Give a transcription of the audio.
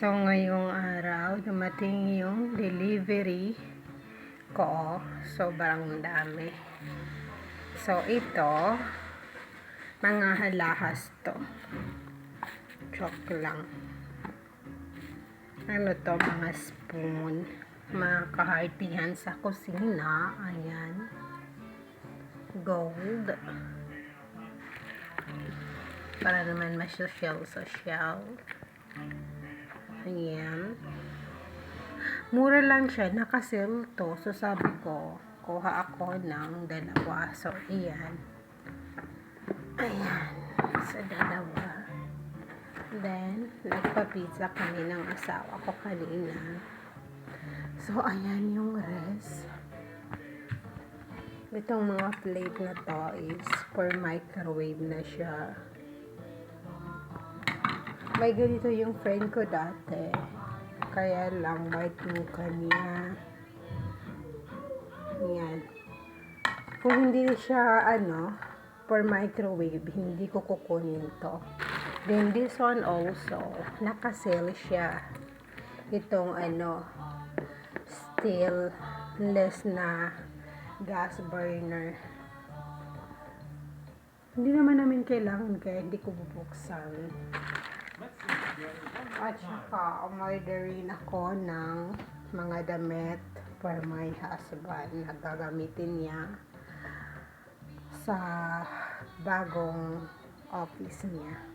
So, ngayong araw, dumating yung delivery ko. Sobrang dami. So, ito, mga halahas to. Joke lang. Ano to, mga spoon. Mga kahartihan sa kusina. Ayan. Gold. Para naman masyal-social. Ayan. Mura lang siya. Naka-sale to. So, sabi ko, kuha ako ng dalawa. So, ayan. Ayan. Sa dalawa. Then, nagpa-pizza kami ng asawa ko kanina. So, ayan yung rest. Itong mga plate na to is for microwave na siya. May ganito yung friend ko dati. Kaya lang, maituka niya. Yan. Kung hindi siya, for microwave, hindi ko kukunin to. Then, this one also, naka-sale siya. Itong, stainless na gas burner. Hindi naman namin kailangan kaya hindi ko bubuksan. At saka, umorder rin ako ng mga damit for my husband na gagamitin niya sa bagong office niya.